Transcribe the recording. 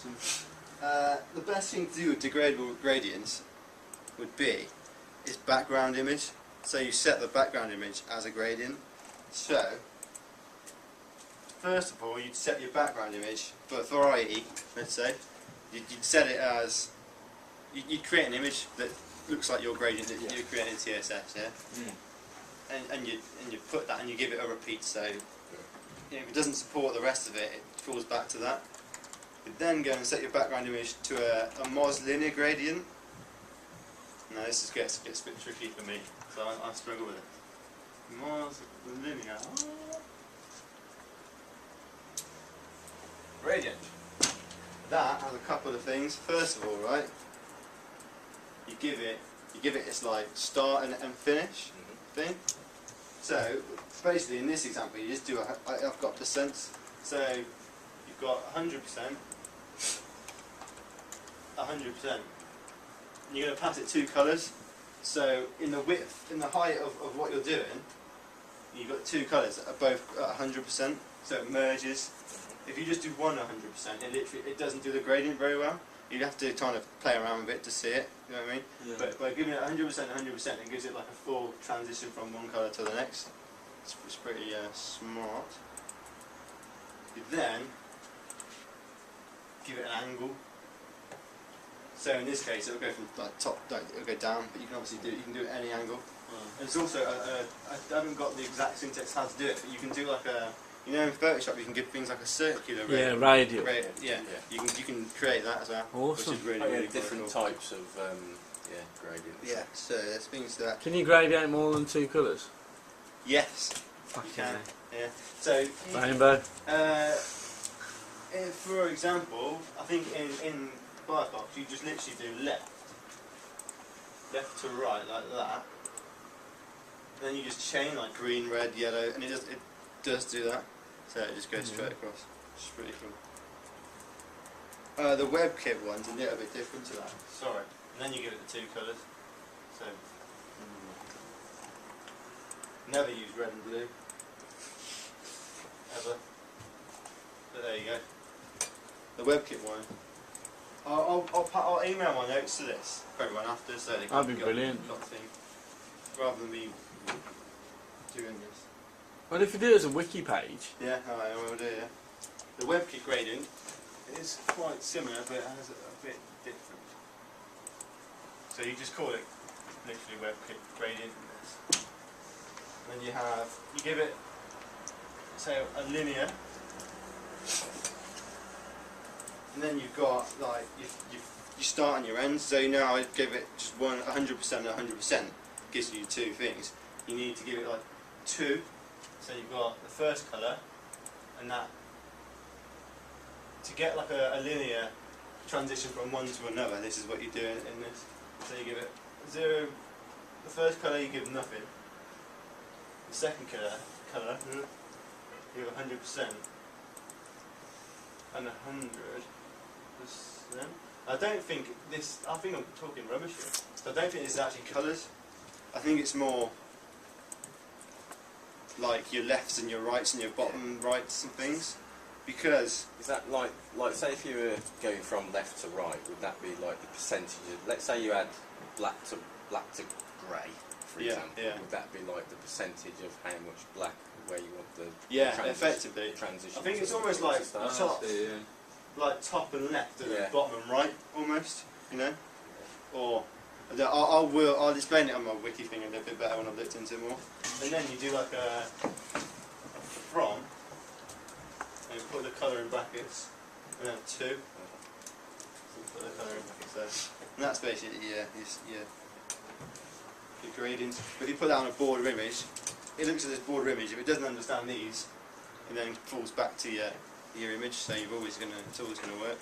Awesome. The best thing to do with degradable gradients would be is background image. So you set the background image as a gradient. So first of all, you'd set your background image for variety. Let's say you'd set it as you'd create an image that looks like your gradient that you create in CSS, yeah. And you put that and you give it a repeat. So if it doesn't support the rest of it, it falls back to that. You then go and set your background image to a Moz linear gradient. Now this gets a bit tricky for me, so I struggle with it. Moz linear gradient. That has a couple of things. First of all, right, you give it its like start and finish thing. So basically, in this example, you just do I've got percents. So you've got 100%, 100%. You're going to pass it two colours. So in the width, in the height of what you're doing, you've got two colours that are both at 100%. So it merges. If you just do one 100%, it doesn't do the gradient very well. You'd have to kind of play around with it to see it. You know what I mean? Yeah. But by giving it 100%, 100%, it gives it like a full transition from one colour to the next. It's pretty smart. You then give it an angle. So in this case, it'll go from like top, it'll go down, but you can obviously you can do it at any angle. And it's also I haven't got the exact syntax how to do it, but you can do like a, you know, in Photoshop you can give things like a circular radial. Yeah. You can create that as well. Awesome. Which is really different cool. types of gradients. Yeah. So there's things to that. Can you gradiate more than two colours? Yes. Fucking You can. hell. Yeah. So Rainbow. For example, I think in Firefox you just literally do left to right like that. And then you just chain like green, red, yellow, and it does do that. So it just goes straight across. Which is pretty cool. The WebKit one's a little bit different to that. Sorry. And then you give it the two colours. So never use red and blue. Ever. But there you go. The WebKit one. I'll email my notes to this for everyone after, so they can That'd be brilliant. Rather than me doing this. Well, if you do it as a wiki page. Yeah, I will do. Yeah. The WebKit gradient is quite similar, but it has a bit different. So you just call it literally WebKit gradient. And then you give it, say, a linear. And then you've got like you start on your ends. So now I give it just 100% and 100%. Gives you two things. You need to give it like two. So you've got the first colour, and that to get like a linear transition from one to another. This is what you do in this. So you give it 0. The first colour you give nothing. The second colour you give 100%. And 100%. I don't think this. I think I'm talking rubbish here. So I don't think this is actually colours. I think it's more like your lefts and your rights and your bottom rights and things. Because is that like say if you were going from left to right, would that be like the percentage of, let's say you had black to grey, for example, would that be like the percentage of how much black where you want the effectively transition? I think it's almost like top and left and then bottom and right almost, you know? Or I'll explain it on my wiki thing a little bit better when I've looked into it more. And then you do like a from, and you put the colour in brackets, and then 2. So you put the colour in brackets there. And that's basically your gradients. But if you put that on a border image, it looks at this border image. If it doesn't understand these, it then falls back to your image. So it's always going to work.